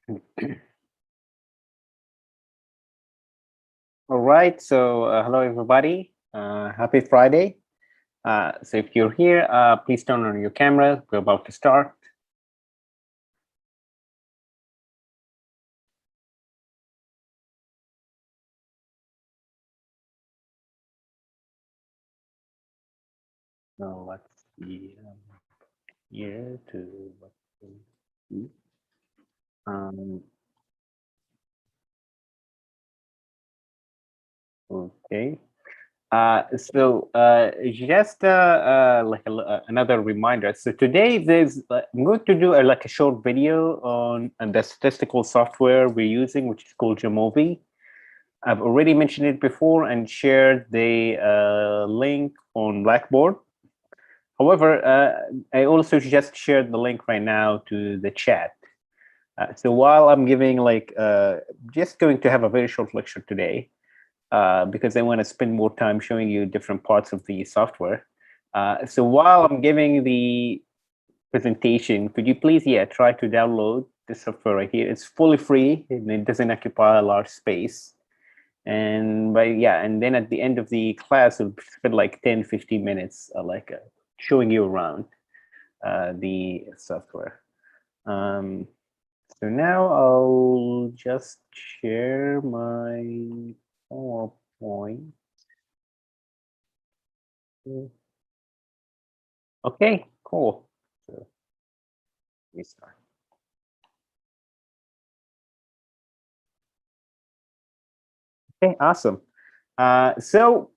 All right, so hello everybody. Happy Friday. So if you're here, please turn on your camera. We're about to start. Now let's see here to okay. Just another reminder. So today I'm going to do like a short video on the statistical software we're using, which is called Jamovi. I've already mentioned it before and shared the link on Blackboard. However, I also just shared the link right now to the chat. So while I'm giving just going to have a very short lecture today, because I want to spend more time showing you different parts of the software. So while I'm giving the presentation, could you please, try to download this software right here. It's fully free and it doesn't occupy a large space. And and then at the end of the class, we'll spend like 10-15 minutes showing you around the software. So now I'll just share my PowerPoint. Okay, cool. So we start. Okay, awesome. So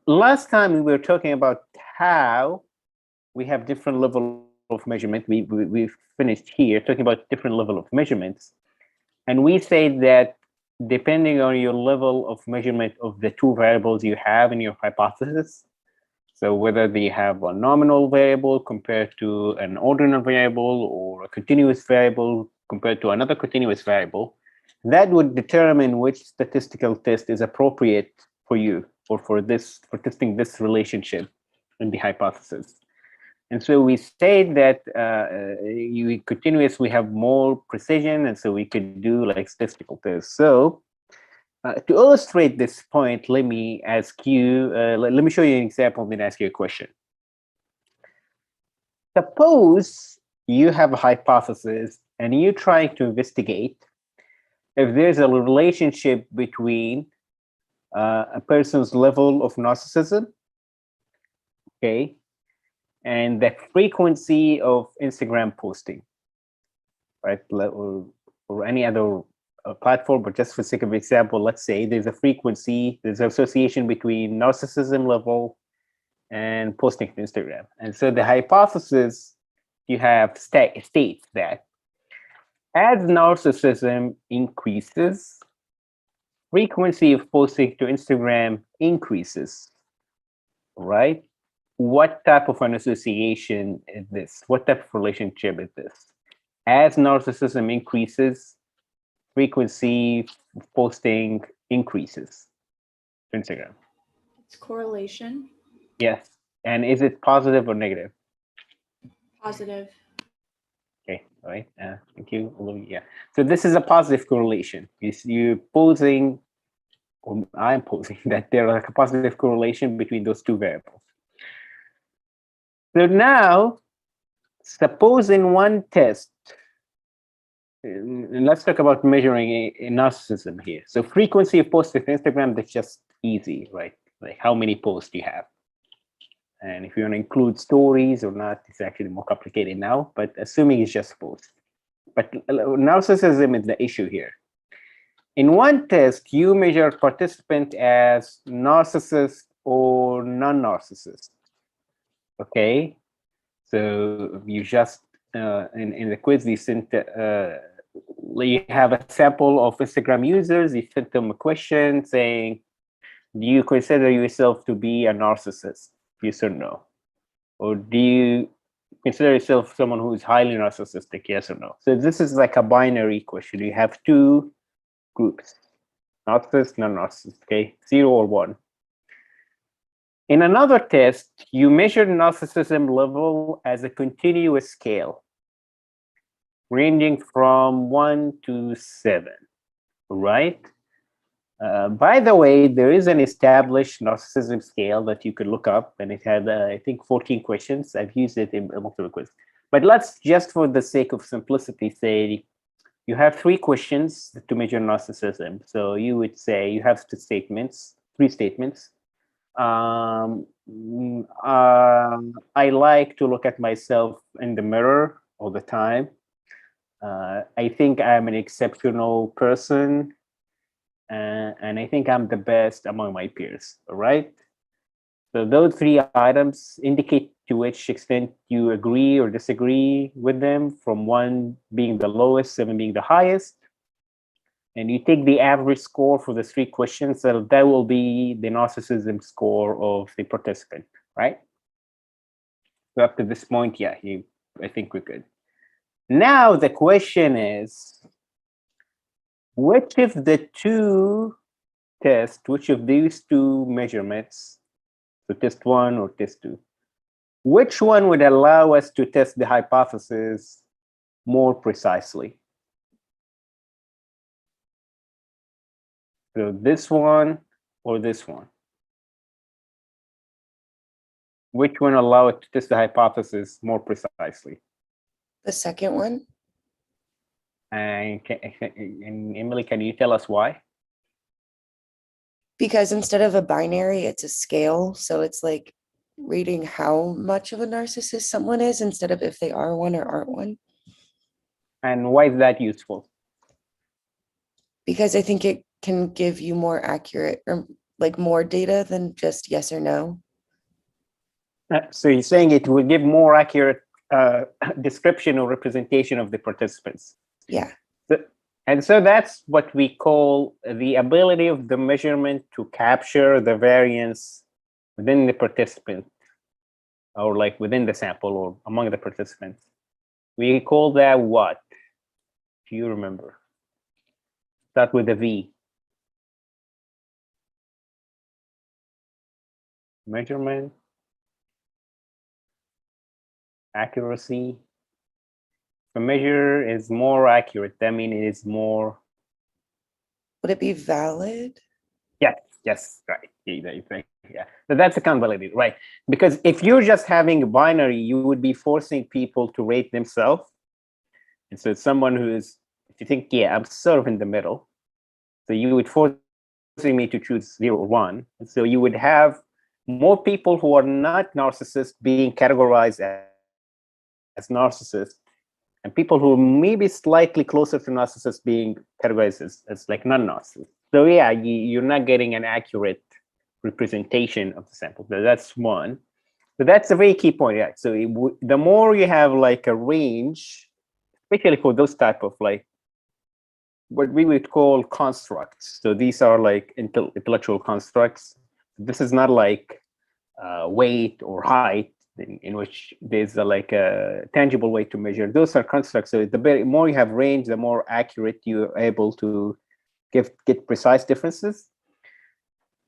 last time we were talking about how we have different level of measurement. We finished here talking about different level of measurements, and we said that depending on your level of measurement of the two variables you have in your hypothesis, so whether they have a nominal variable compared to an ordinal variable or a continuous variable compared to another continuous variable, that would determine which statistical test is appropriate for you or for testing this relationship in the hypothesis. And so we say that continuous, we have more precision, and so we could do like statistical tests. So to illustrate this point, let me ask you, let me show you an example and then ask you a question. Suppose you have a hypothesis and you're trying to investigate if there's a relationship between a person's level of narcissism, okay, and the frequency of Instagram posting, right, or any other platform, but just for sake of example, let's say there's an association between narcissism level and posting to Instagram. And so the hypothesis you have states that as narcissism increases, frequency of posting to Instagram increases, right? What type of an association is this? What type of relationship is this? As narcissism increases, frequency of posting increases to Instagram. It's correlation. Yes. And is it positive or negative? Positive. Okay, all right. Thank you. Yeah. So this is a positive correlation. You're posing, or I'm posing, that there's like a positive correlation between those two variables. So now, suppose in one test, and let's talk about measuring a narcissism here. So frequency of posts with Instagram, that's just easy, right? Like how many posts you have. And if you want to include stories or not, it's actually more complicated now, but assuming it's just posts. But narcissism is the issue here. In one test, you measure participant as narcissist or non-narcissist. Okay, so you just in the quiz you sent you have a sample of Instagram users. You sent them a question saying, "Do you consider yourself to be a narcissist? Yes or no? Or do you consider yourself someone who is highly narcissistic? Yes or no?" So this is like a binary question. You have two groups, narcissist, non-narcissist, okay, 0 or 1. In another test, you measure narcissism level as a continuous scale. ranging from 1 to 7, right? By the way, there is an established narcissism scale that you could look up, and it had, I think, 14 questions. I've used it in multiple quizzes. But let's just, for the sake of simplicity, say you have 3 questions to measure narcissism. So you would say you have 3 statements. I like to look at myself in the mirror all the time. I think I'm an exceptional person. And I think I'm the best among my peers, all right? So those 3 items indicate to which extent you agree or disagree with them, from 1 being the lowest, 7 being the highest. And you take the average score for the 3 questions, so that will be the narcissism score of the participant, right? So up to this point, yeah, I think we're good. Now the question is, which of the 2 tests, which of these 2 measurements, so test 1 or test 2, which one would allow us to test the hypothesis more precisely? So this one or this one? Which one allow it to test the hypothesis more precisely? The second one? And Emily, can you tell us why? Because instead of a binary, it's a scale. So it's like rating how much of a narcissist someone is instead of if they are one or aren't one. And why is that useful? Because I think it can give you more accurate or like more data than just yes or no. So you're saying it will give more accurate description or representation of the participants. Yeah. And so that's what we call the ability of the measurement to capture the variance within the participant, or like within the sample or among the participants. We call that what? Do you remember? Start with a V. Measurement, accuracy. The measure is more accurate. That means it is more. Would it be valid? Yes, right. Yeah. So that's accountability, right? Because if you're just having a binary, you would be forcing people to rate themselves. And so someone who's, if you think, yeah, I'm sort of in the middle, so you would forcing me to choose 0 or 1. And so you would have more people who are not narcissists being categorized as narcissists, and people who may be slightly closer to narcissists being categorized as like non-narcissists. So yeah, you're not getting an accurate representation of the sample. So that's one. So that's a very key point. Yeah. So the more you have like a range, especially for those type of like what we would call constructs. So these are like intellectual constructs. This is not like weight or height, in which there's like a tangible way to measure. Those are constructs. So the more you have range, the more accurate you're able to get precise differences.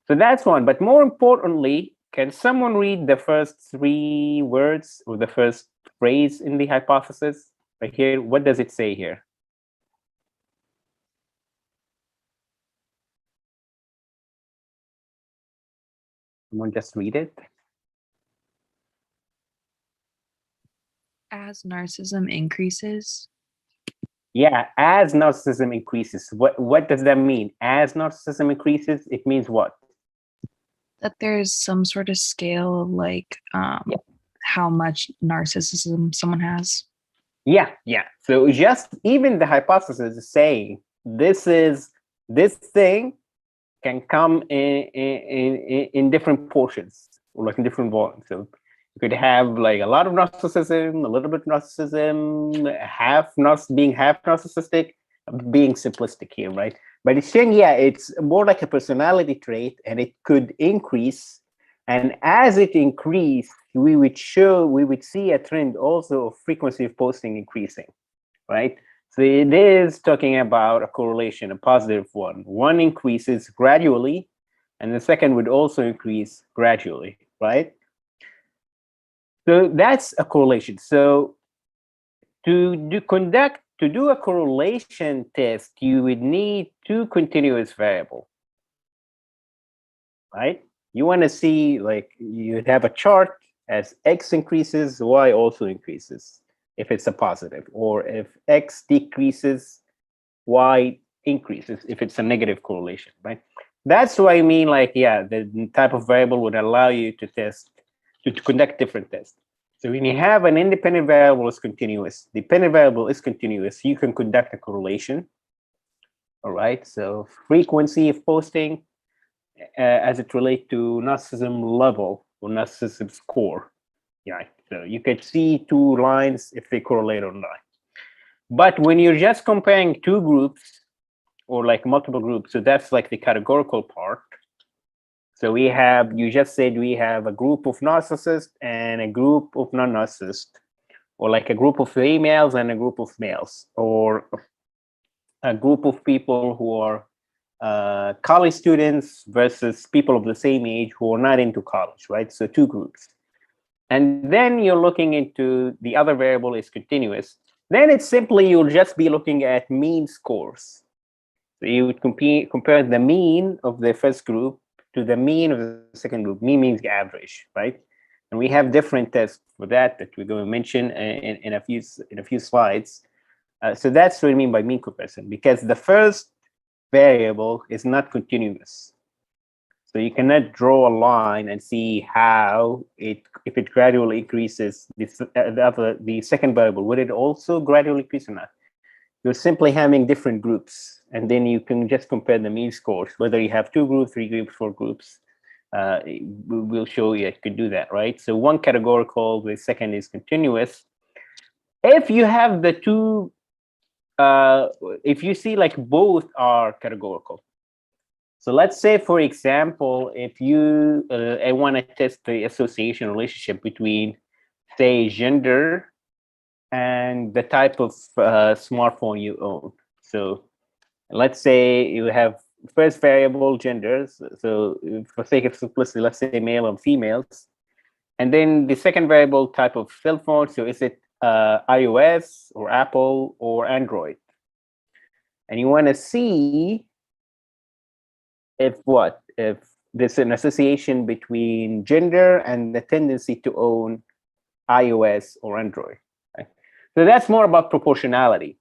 So that's one. But more importantly, can someone read the first 3 words or the first phrase in the hypothesis? Right here, what does it say here? Someone just read it. As narcissism increases. Yeah, as narcissism increases. What does that mean? As narcissism increases, it means what? That there's some sort of scale of like how much narcissism someone has. Yeah. So just even the hypothesis is saying this thing can come in different portions or like in different volumes. So you could have like a lot of narcissism, a little bit narcissism, being half narcissistic, being simplistic here, right? But it's saying, yeah, it's more like a personality trait, and it could increase. And as it increased, we would see a trend also of frequency of posting increasing, right? So it is talking about a correlation, a positive one. One increases gradually, and the second would also increase gradually, right? So that's a correlation. So to conduct to do a correlation test, you would need two continuous variables, right? You want to see, like, you'd have a chart as X increases, Y also increases, if it's a positive, or if X decreases, Y increases, if it's a negative correlation, right? That's what I mean, like, yeah, the type of variable would allow you to test, to conduct different tests. So when you have an independent variable is continuous, dependent variable is continuous, you can conduct a correlation, all right? So frequency of posting as it relates to narcissism level or narcissism score, yeah. So you could see two lines if they correlate or not. But when you're just comparing two groups or like multiple groups, so that's like the categorical part. So we have, you just said we have a group of narcissists and a group of non-narcissists, or like a group of females and a group of males, or a group of people who are college students versus people of the same age who are not into college, right? So two groups. And then you're looking into the other variable is continuous. Then it's simply, you'll just be looking at mean scores. So you would compare the mean of the first group to the mean of the second group. Mean means average, right? And we have different tests for that we're going to mention in a few slides. So that's what I mean by mean comparison, because the first variable is not continuous. So you cannot draw a line and see how if it gradually increases, the second variable, would it also gradually increase or not? You're simply having different groups, and then you can just compare the mean scores, whether you have 2 groups, 3 groups, 4 groups. We'll show you it could do that, right? So one categorical, the second is continuous. If you have the two, if you see like both are categorical. So let's say, for example, if you I want to test the association relationship between, say, gender and the type of smartphone you own. So let's say you have first variable genders. So for sake of simplicity, let's say male and females. And then the second variable type of cell phone. So is it iOS or Apple or Android? And you want to see if there's an association between gender and the tendency to own iOS or Android. Right? So that's more about proportionality.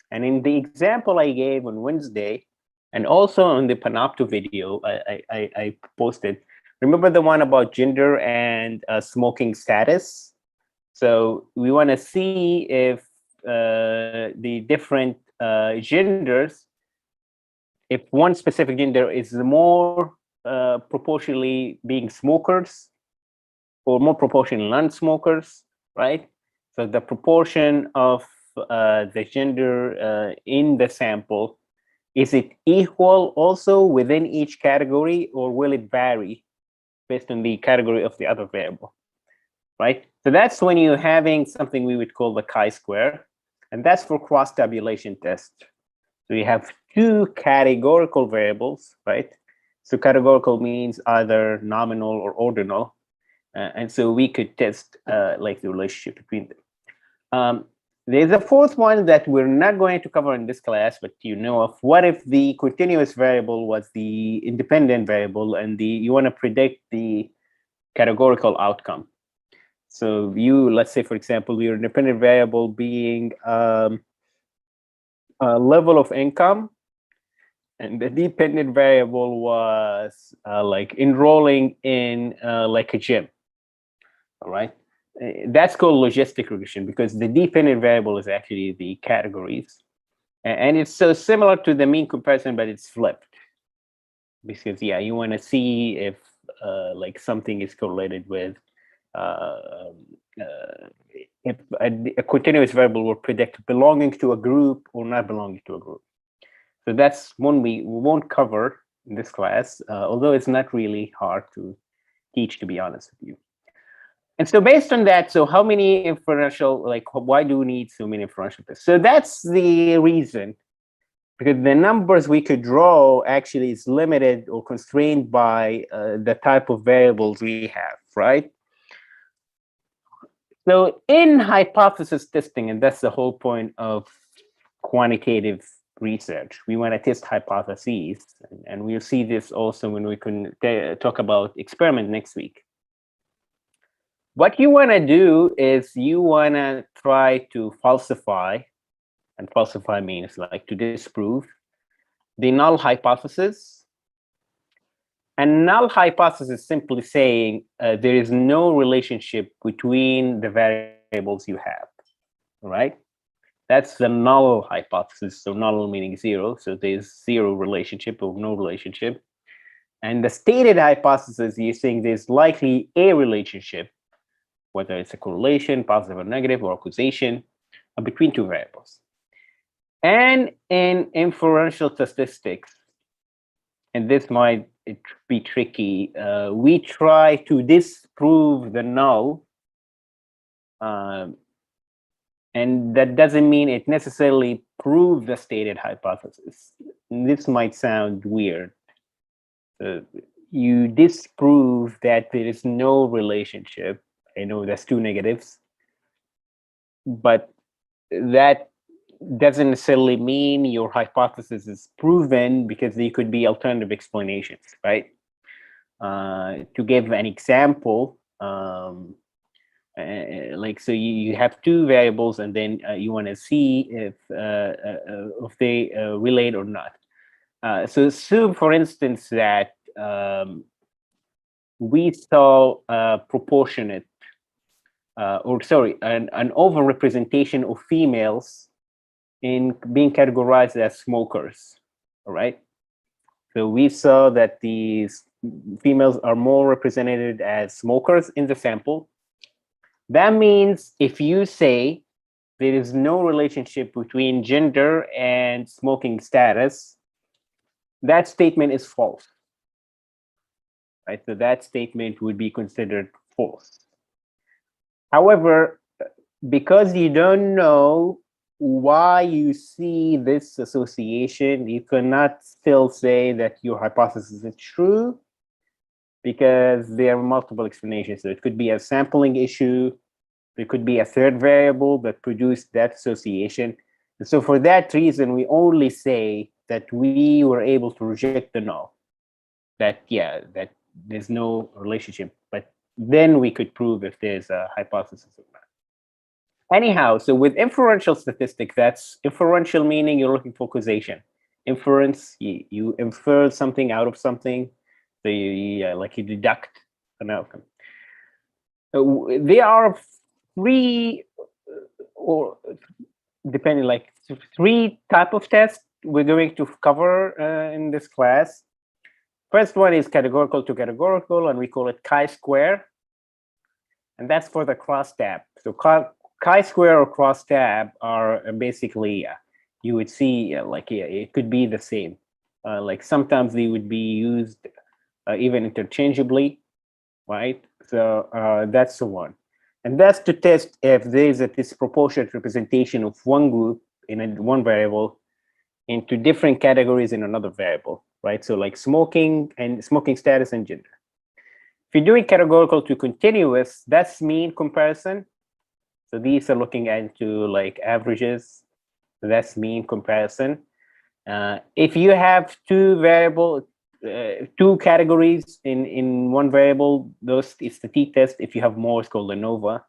And in the example I gave on Wednesday, and also on the Panopto video I posted, remember the one about gender and smoking status? So we want to see if the different genders, if one specific gender is more proportionally being smokers or more proportionally non-smokers, right? So the proportion of the gender in the sample, is it equal also within each category, or will it vary based on the category of the other variable, right? So that's when you're having something we would call the chi-square, and that's for cross-tabulation test. So you have two categorical variables, right? So categorical means either nominal or ordinal. And so we could test like the relationship between them. There's a fourth one that we're not going to cover in this class, but you know of. What if the continuous variable was the independent variable and you want to predict the categorical outcome? So let's say, for example, your independent variable being level of income, and the dependent variable was like enrolling in like a gym. All right, that's called logistic regression, because the dependent variable is actually the categories, and it's so similar to the mean comparison, but it's flipped, because yeah, you want to see if like something is correlated with if a continuous variable will predict belonging to a group or not belonging to a group. So that's one we won't cover in this class, although it's not really hard to teach, to be honest with you. And so based on that, so how many inferential, like why do we need so many inferential tests? So that's the reason, because the numbers we could draw actually is limited or constrained by the type of variables we have, right? So in hypothesis testing, and that's the whole point of quantitative research, we want to test hypotheses, and we'll see this also when we can talk about experiment next week. What you want to do is you want to try to falsify, and falsify means like to disprove the null hypothesis. And null hypothesis is simply saying there is no relationship between the variables you have, right? That's the null hypothesis. So null meaning zero. So there's zero relationship or no relationship. And the stated hypothesis, you're saying there's likely a relationship, whether it's a correlation, positive or negative, or causation between two variables. And in inferential statistics, and this might be tricky, we try to disprove the null. And that doesn't mean it necessarily proves the stated hypothesis. This might sound weird. You disprove that there is no relationship. I know that's two negatives, but that doesn't necessarily mean your hypothesis is proven, because there could be alternative explanations, right? To give an example, like, so you have two variables, and then you want to see if they relate or not. So assume, for instance, that we saw proportionate, or sorry, an overrepresentation of females in being categorized as smokers, all right? So we saw that these females are more represented as smokers in the sample. That means if you say there is no relationship between gender and smoking status, that statement is false, right? So that statement would be considered false. However, because you don't know why you see this association, you cannot still say that your hypothesis is true, because there are multiple explanations. So it could be a sampling issue. There could be a third variable that produced that association. And so for that reason, we only say that we were able to reject the null. That, yeah, that there's no relationship. But then we could prove if there's a hypothesis or not. Anyhow, so with inferential statistic, that's inferential meaning you're looking for causation. Inference, you infer something out of something. So like you deduct an outcome. There are three, or depending, like three type of tests we're going to cover in this class. First one is categorical to categorical, and we call it chi-square. And that's for the crosstab. So chi-square or crosstab are basically, you would see like, it could be the same. Like sometimes they would be used even interchangeably, right? So that's the one. And that's to test if there's a disproportionate representation of one group in one variable into different categories in another variable, right? So like smoking and smoking status and gender. If you're doing categorical to continuous, that's mean comparison. So these are looking into like averages. So that's mean comparison. If you have two categories in one variable, those is the t-test. If you have more, it's called ANOVA.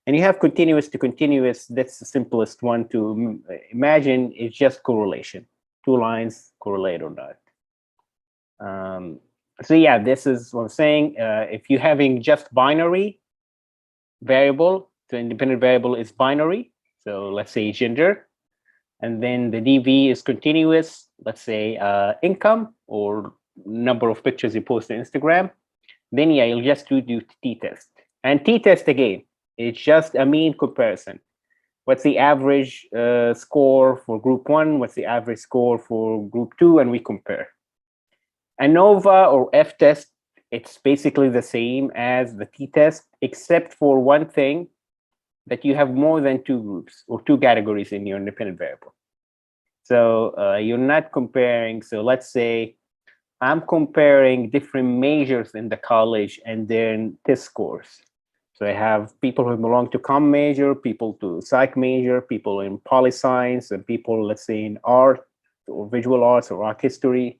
And you have continuous to continuous, that's the simplest one to imagine. It's just correlation. Two lines correlate or not. So yeah, this is what I'm saying. If you're having just binary variable, the independent variable is binary. So let's say gender. And then the DV is continuous, let's say income or number of pictures you post on Instagram. Then yeah, you'll just do t-test. And t-test again, it's just a mean comparison. What's the average score for group 1? What's the average score for group 2? And we compare. ANOVA or F-test, it's basically the same as the t-test, except for one thing, that you have more than two groups or two categories in your independent variable. So you're not comparing. So let's say I'm comparing different majors in the college and their test scores. So I have people who belong to comm major, people to psych major, people in poli science, and people, let's say, in art or visual arts or art history.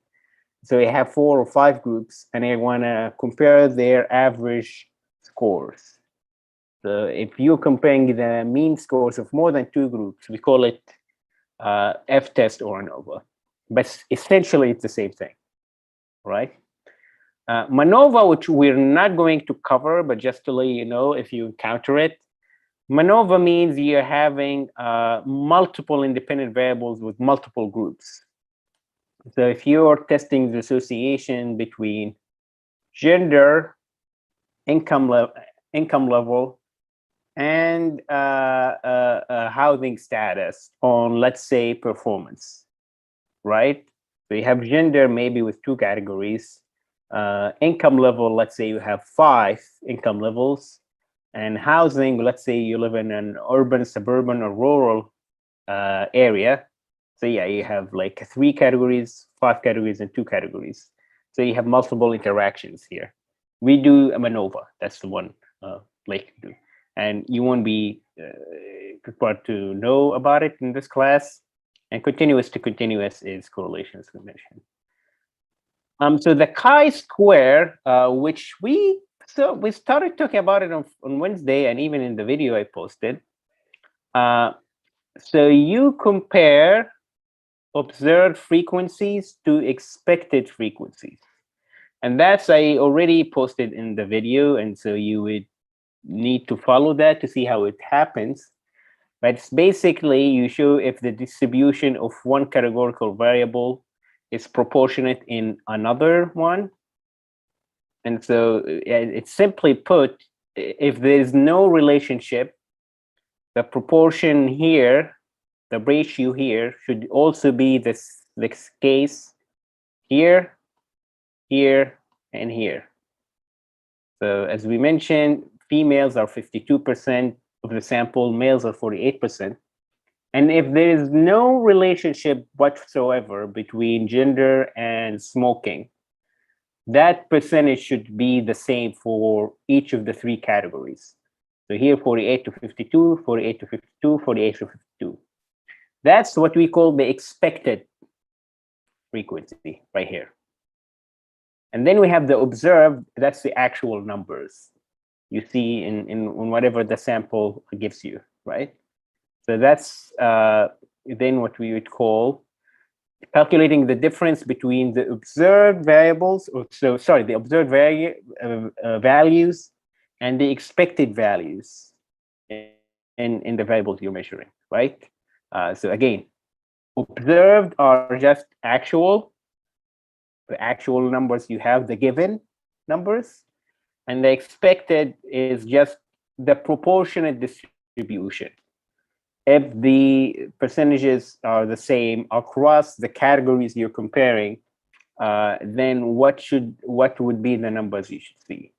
So I have 4 or 5 groups, and I want to compare their average scores. So if you're comparing the mean scores of more than 2 groups, we call it F-test or ANOVA. But essentially, it's the same thing, right? MANOVA, which we're not going to cover, but just to let you know if you encounter it, MANOVA means you're having multiple independent variables with multiple groups. So if you're testing the association between gender, income level, and housing status on, let's say, performance, right? So you have gender maybe with 2 categories. Income level, let's say you have 5 income levels. And housing, let's say you live in an urban, suburban, or rural area. So yeah, you have like 3 categories, 5 categories, and 2 categories. So you have multiple interactions here. We do a MANOVA. That's the one like do. And you won't be required to know about it in this class. And continuous to continuous is correlation, as we mentioned. So the chi-square, which we started talking about it on Wednesday, and even in the video I posted. So you compare observed frequencies to expected frequencies. And that's I already posted in the video, and so you would need to follow that to see how it happens. But it's basically you show if the distribution of one categorical variable is proportionate in another one. And so it's simply put, if there's no relationship, the proportion here, the ratio here should also be this case here, here, and here. So as we mentioned, females are 52% of the sample, males are 48%. And if there is no relationship whatsoever between gender and smoking, that percentage should be the same for each of the 3 categories. So here, 48 to 52, 48 to 52, 48 to 52. That's what we call the expected frequency right here. And then we have the observed, that's the actual numbers you see in whatever the sample gives you, right? So that's then what we would call calculating the difference between the observed variables, the observed values and the expected values in the variables you're measuring, right? So again, observed are just the actual numbers you have, the given numbers, and the expected is just the proportionate distribution. If the percentages are the same across the categories you're comparing, then what would be the numbers you should see?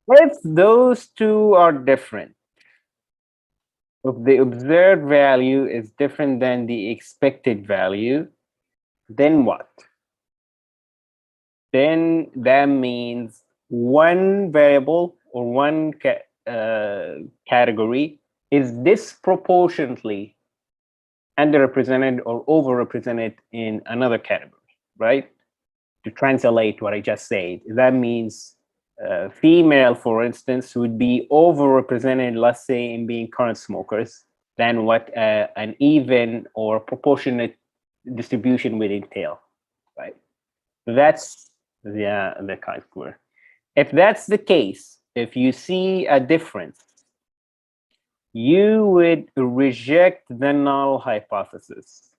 If those 2 are different, if the observed value is different than the expected value, then what? Then that means one variable or one category is disproportionately underrepresented or overrepresented in another category, right? To translate what I just said, that means female, for instance, would be overrepresented, let's say, in being current smokers than what an even or proportionate distribution would entail, right? So that's the chi-square. If that's the case, if you see a difference, you would reject the null hypothesis.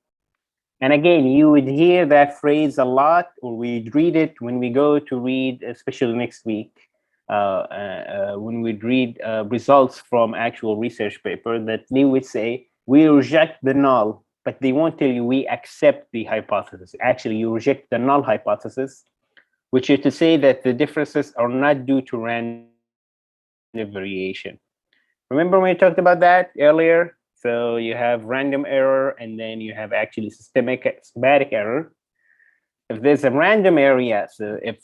And again, you would hear that phrase a lot, or we'd read it when we go to read, especially next week, when we'd read results from actual research paper, that they would say, we reject the null, but they won't tell you we accept the hypothesis. Actually, you reject the null hypothesis, which is to say that the differences are not due to random variation. Remember when we talked about that earlier? So you have random error, and then you have actually systematic error. if there's a random area, so if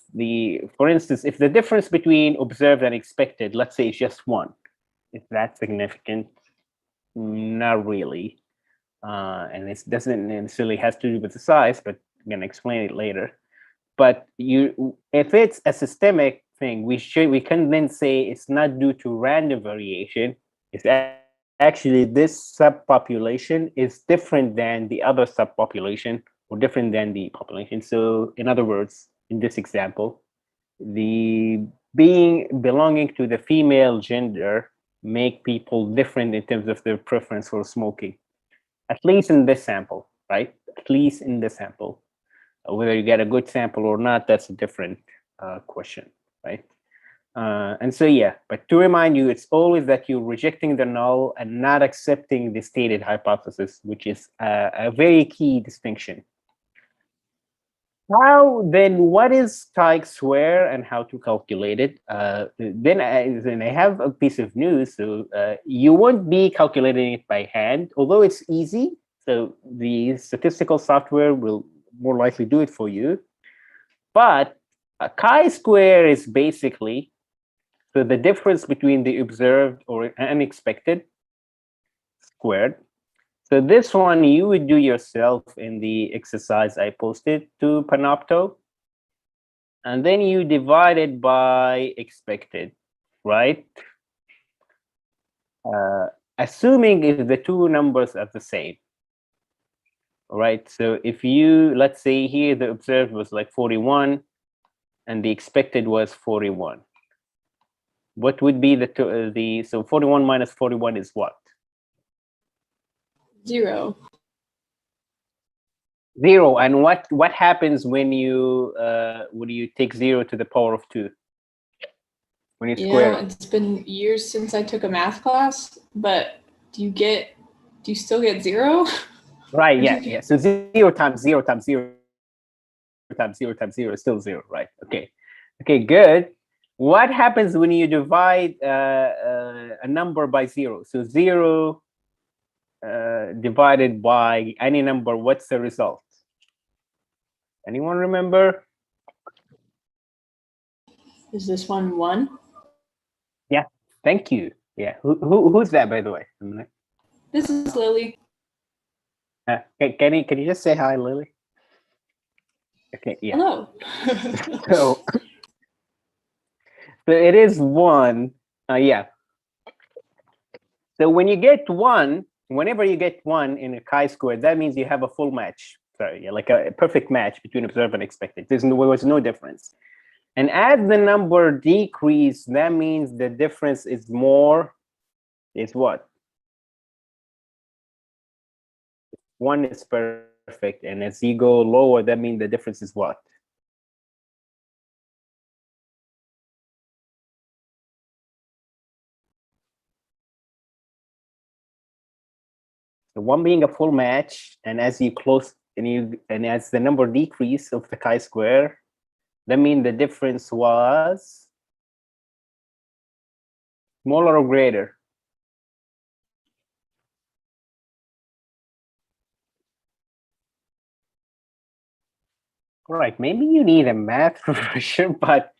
for instance, if the difference between observed and expected, let's say it's just 1, is that significant? Not really. And it doesn't necessarily has to do with the size, but I'm going to explain it later. But if it's a systemic thing, we can then say it's not due to random variation. It's actually this subpopulation is different than the other subpopulation, or different than the population. So in other words, in this example, the belonging to the female gender make people different in terms of their preference for smoking, at least in this sample, right? At least in this sample. Whether you get a good sample or not, that's a different question, right? And so, yeah, but to remind you, it's always that you're rejecting the null and not accepting the stated hypothesis, which is a very key distinction. What is chi-square and how to calculate it? Then I have a piece of news. So you won't be calculating it by hand, although it's easy. So the statistical software will more likely do it for you. But chi-square is basically the difference between the observed or unexpected squared. So this one you would do yourself in the exercise I posted to Panopto. And then you divide it by expected, right? Assuming if the two numbers are the same. All right, so if you, let's say here the observed was like 41 and the expected was 41. What would be so 41 minus 41 is what? 0. 0. And what happens when you take 0 to the power of 2? When you square it? It's been years since I took a math class, but do you still get 0? Right, yeah. So 0 times 0 times 0 times 0 times 0 is still 0, right? Okay, good. What happens when you divide a number by 0? So 0 divided by any number, what's the result? Anyone remember? Is this one 1? Yeah, thank you. Yeah, who's that, by the way? This is Lily. Can you just say hi, Lily? Okay, yeah. Hello. So it is 1. Yeah. So when you get 1, whenever you get 1 in a chi-square, that means you have a full match. Sorry, yeah, like a perfect match between observed and expected. There was no difference. And as the number decreases, that means the difference is more. Is what? 1 is perfect, and as you go lower, that means the difference is what? So 1 being a full match, and as you close and as the number decrease of the chi-square, that means the difference was smaller or greater. All right, maybe you need a math version, but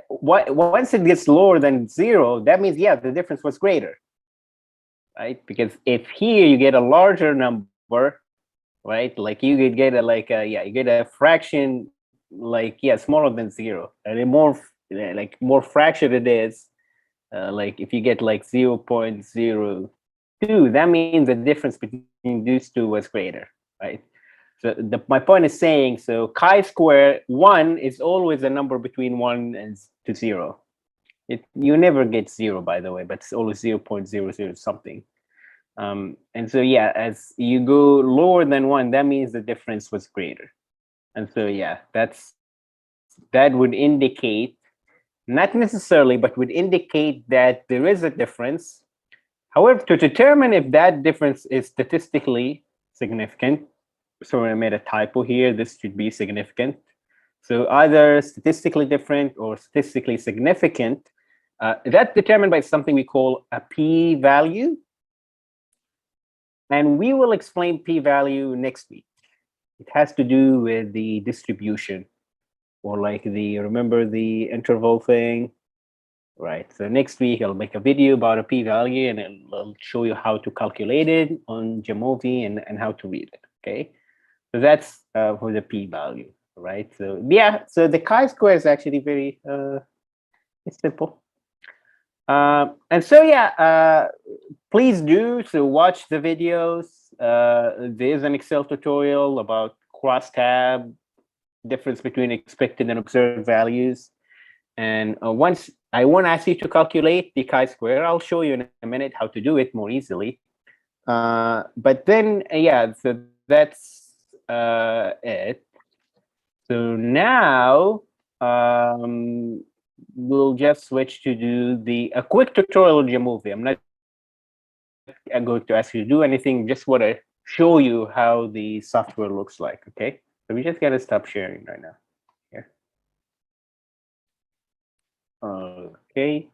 once it gets lower than 0, that means the difference was greater, right? Because if here you get a larger number, right, like you could get you get a fraction smaller than 0, and the more fraction it is, like if you get like 0.02, that means the difference between these two was greater, right? So my point is saying, so chi-square 1 is always a number between 1 and 0. You never get 0, by the way, but it's always 0.00 something. And so as you go lower than 1, that means the difference was greater. And so that would indicate, not necessarily, but would indicate that there is a difference. However, to determine if that difference is statistically significant, so I made a typo here, this should be significant. So either statistically different or statistically significant, that's determined by something we call a p-value. And we will explain p-value next week. It has to do with the distribution, or like remember the interval thing, right? So next week I'll make a video about a p-value, and I'll show you how to calculate it on Jamovi and how to read it. Okay, so that's for the p-value, right? So yeah, so the chi-square is actually very it's simple. And so yeah, please do so watch the videos. There's an Excel tutorial about crosstab, difference between expected and observed values. And once I won't ask you to calculate the chi-square, I'll show you in a minute how to do it more easily. But then, yeah, so that's it. So now we'll just switch to do a quick tutorial on Jamovi. I'm not going to ask you to do anything, just want to show you how the software looks like, okay? So we just gotta stop sharing right now. Here. Okay.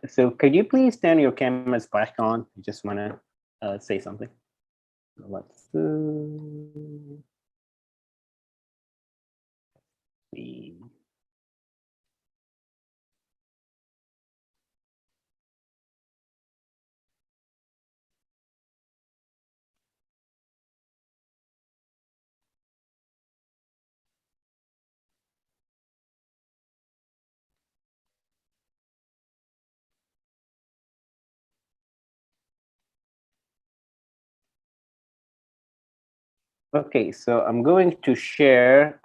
So could you please turn your cameras back on? I just want to say something. Let's see. Okay, so I'm going to share.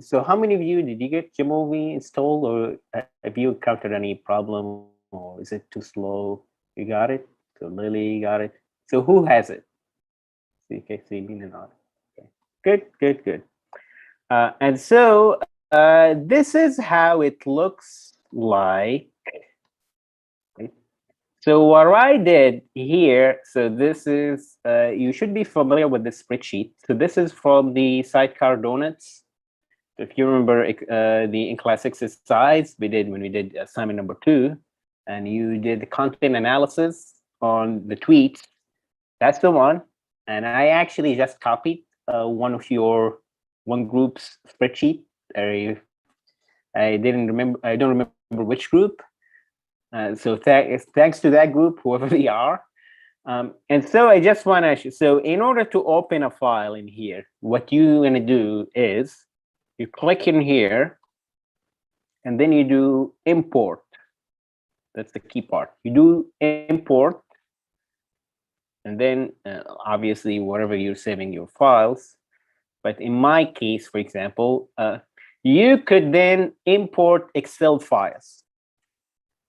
So how many of you did you get Jamovi installed, or have you encountered any problem, or is it too slow? You got it? So Lily got it. So who has it? Okay, so you mean not. Okay. Good, good, good. And so this is how it looks like. Okay. So what I did here, so this is, you should be familiar with this spreadsheet. So this is from the sidecar donuts. If you remember the in-class exercise we did when we did assignment number 2, and you did the content analysis on the tweets, that's the one. And I actually just copied one group's spreadsheet. I don't remember which group. So thanks to that group, whoever they are. And so I just want to, so in order to open a file in here, what you're going to do is you click in here, and then you do import. That's the key part. You do import, and then obviously wherever you're saving your files. But in my case, for example, you could then import Excel files.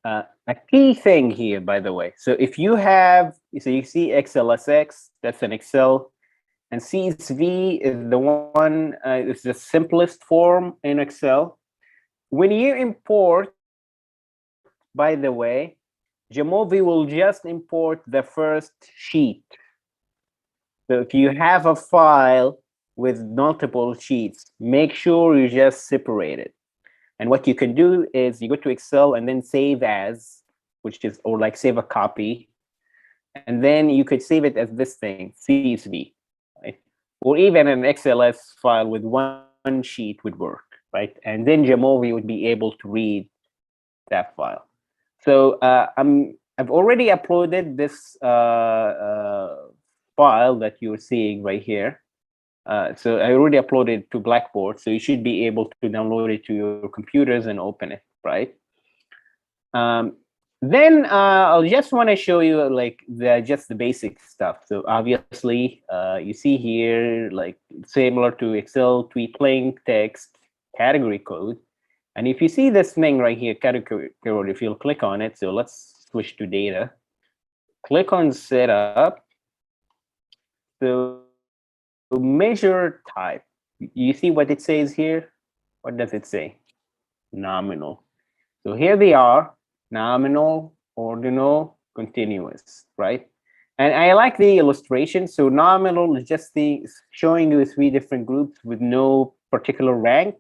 A key thing here, by the way, so if you have, so you see XLSX, that's an Excel, and CSV is the one, it's the simplest form in Excel. When you import, by the way, Jamovi will just import the first sheet. So if you have a file with multiple sheets, make sure you just separate it. And what you can do is you go to Excel and then save as, which is, or like save a copy. And then you could save it as this thing, CSV, right? Or even an XLS file with one sheet would work, right? And then Jamovi would be able to read that file. So I've already uploaded this file that you're seeing right here. So I already uploaded it to Blackboard, so you should be able to download it to your computers and open it, right? Then I'll just want to show you like just the basic stuff. So obviously, you see here like similar to Excel, tweet link, text, category code. And if you see this thing right here, category code, if you'll click on it, so let's switch to data. Click on setup. So measure type. You see what it says here? What does it say? Nominal. So here they are, nominal, ordinal, continuous, right? And I like the illustration. So nominal is just showing you 3 different groups with no particular rank.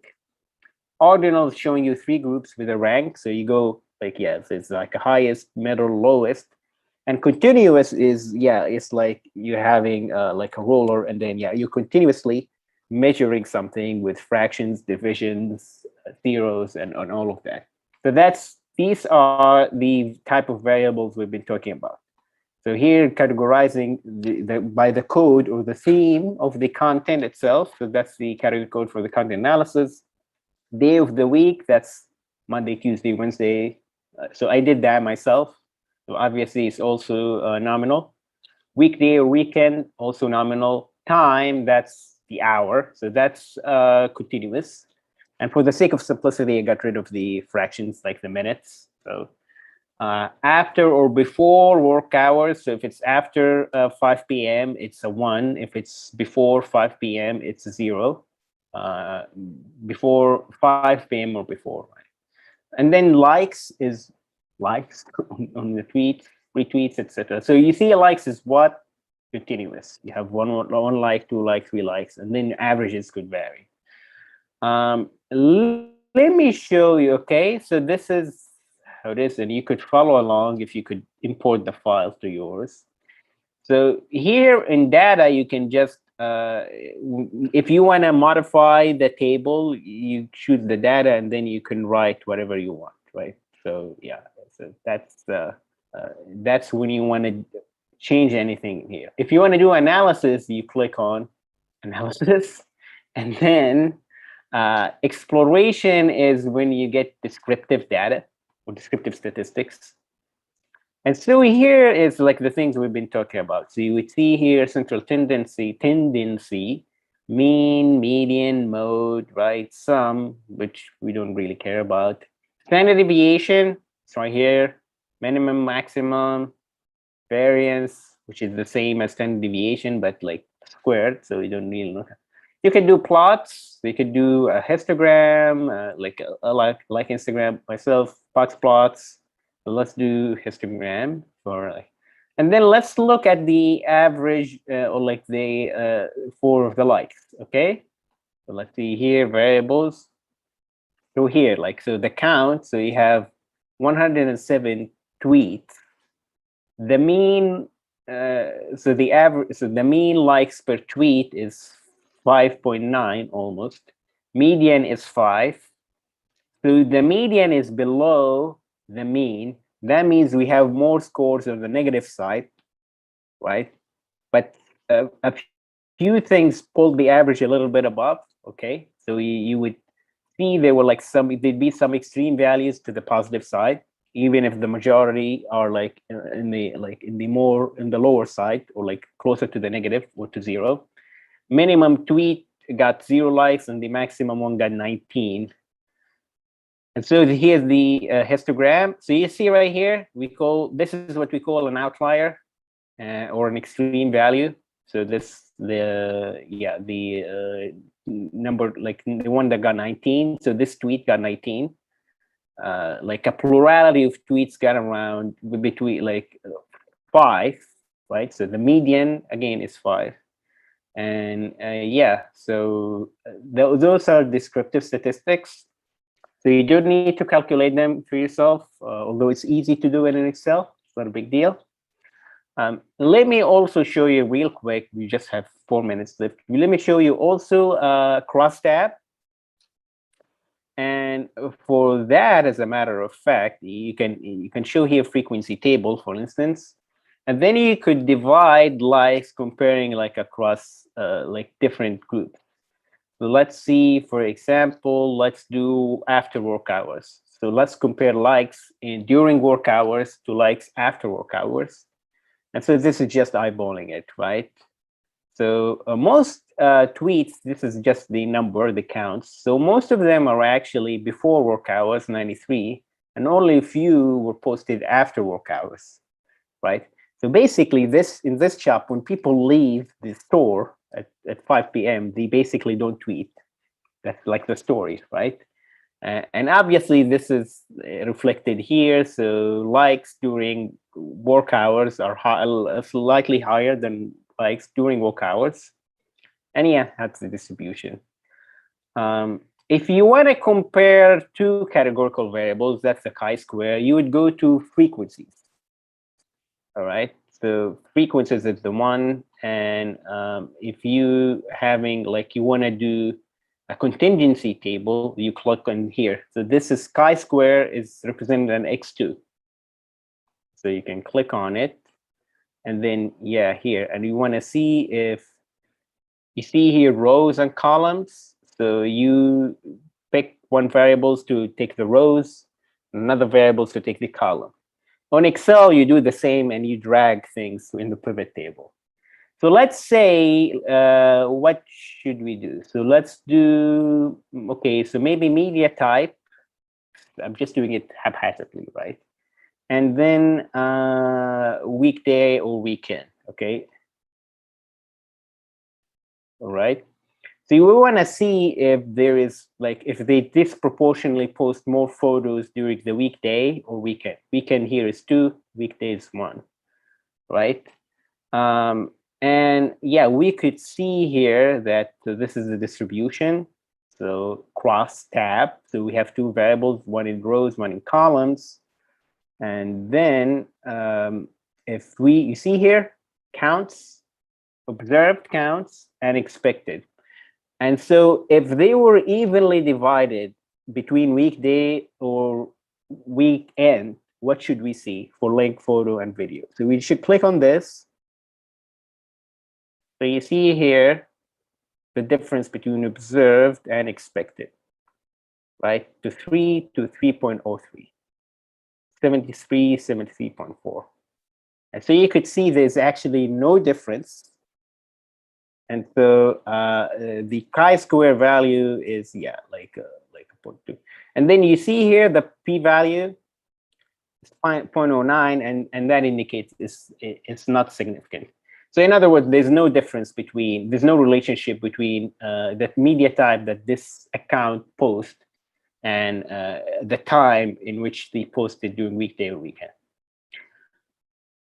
Ordinal is showing you 3 groups with a rank. So you go like, yes, it's like a highest, middle, lowest. And continuous is, yeah, it's like you're having like a roller, and then, yeah, you're continuously measuring something with fractions, divisions, zeros, and all of that. So these are the type of variables we've been talking about. So here, categorizing by the code or the theme of the content itself. So that's the category code for the content analysis. Day of the week, that's Monday, Tuesday, Wednesday. So I did that myself. So obviously, it's also nominal. Weekday or weekend, also nominal. Time, that's the hour. So that's continuous. And for the sake of simplicity, I got rid of the fractions, like the minutes. So after or before work hours. So if it's after 5 p.m., it's a 1. If it's before 5 p.m., it's a 0. Before 5 p.m. or before. Right? And then likes is likes on the tweet, retweets, etc. So you see, likes is what? Continuous. You have one like, 2 like, 3 likes, and then averages could vary. Let me show you. Okay, so this is how it is, and you could follow along if you could import the files to yours. So here in data, you can just, if you want to modify the table, you choose the data, and then you can write whatever you want, right? So yeah, so that's when you want to change anything here. If you want to do analysis, you click on analysis, and then exploration is when you get descriptive data or descriptive statistics. And so here is like the things we've been talking about. So you would see here central tendency, mean, median, mode, right? Sum, which we don't really care about. Standard deviation, it's right here. Minimum, maximum, variance, which is the same as standard deviation, but like squared. So we don't really know. You can do plots. You could do a histogram, like Instagram myself, box plots. So let's do histogram for and then let's look at the average or like the for the likes. Okay, so let's see here variables. So here, like, so the count. So you have 107 tweets. The mean, so the average, so the mean likes per tweet is 5.9 almost. Median is 5. So the median is below the mean. That means we have more scores on the negative side, right? But a few things pulled the average a little bit above. Okay, so you would see there were like there'd be some extreme values to the positive side, even if the majority are like in the lower side or like closer to the negative or to 0. Minimum tweet got 0 likes, and the maximum one got 19. And so here's the histogram. So you see right here, this is what we call an outlier or an extreme value. So this number, like the one that got 19. So this tweet got 19. Like a plurality of tweets got around between like 5, right? So the median again is 5. And yeah, so those are descriptive statistics. So you don't need to calculate them for yourself, although it's easy to do it in Excel. It's not a big deal. Let me also show you real quick. We just have 4 minutes left. Let me show you also crosstab. And for that, as a matter of fact, you can show here frequency table, for instance, and then you could divide likes comparing like across like different groups. So let's see, for example, let's do after work hours. So let's compare likes during work hours to likes after work hours. And so this is just eyeballing it, right? So most tweets, this is just the number, the counts. So most of them are actually before work hours, 93, and only a few were posted after work hours, right? So basically, in this shop, when people leave the store at 5 p.m., they basically don't tweet. That's like the story, right? And obviously, this is reflected here. So likes during work hours are slightly higher than likes during work hours. And yeah, that's the distribution. If you want to compare two categorical variables, that's the chi-square, you would go to frequencies. All right. So frequencies is the one. And if you having like you want to do a contingency table, you click on here. So this is chi-square is represented an x2. So you can click on it. And then, yeah, here. And you want to see if you see here rows and columns. So you pick one variables to take the rows, another variables to take the column. On Excel, you do the same and you drag things in the pivot table. So let's say, what should we do? So let's do, okay, so maybe media type. I'm just doing it haphazardly, right? And then weekday or weekend, okay? All right. So we want to see if there is like, if they disproportionately post more photos during the weekday or weekend. Weekend here is 2, weekday is 1, right? And yeah, we could see here that this is the distribution. So cross tab. So we have 2 variables, one in rows, one in columns. And then if you see here, counts, observed counts, and expected. And so if they were evenly divided between weekday or weekend, what should we see for link, photo, and video? So we should click on this. So you see here the difference between observed and expected, right? To 3 to 3.03, 73, 73.4. And so you could see there's actually no difference. And so the chi-square value is, yeah, like a 0.2. And then you see here the p-value is 0.09, and that indicates it's not significant. So in other words, there's no difference between, there's no relationship between that media type that this account posts and the time in which they posted during weekday or weekend.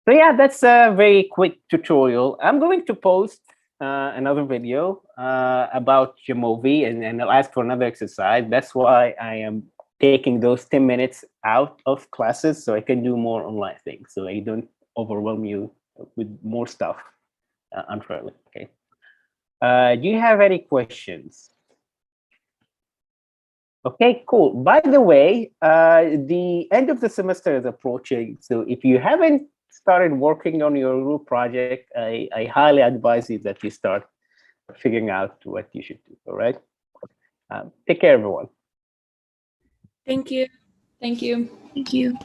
So yeah, that's a very quick tutorial. I'm going to post another video about Jamovi, and I'll ask for another exercise. That's why I am taking those 10 minutes out of classes so I can do more online things, so I don't overwhelm you with more stuff unfairly. Okay. Do you have any questions? Okay, cool. By the way, the end of the semester is approaching. So if you haven't started working on your group project, I highly advise you that you start figuring out what you should do. All right. Take care, everyone. Thank you. Thank you. Thank you.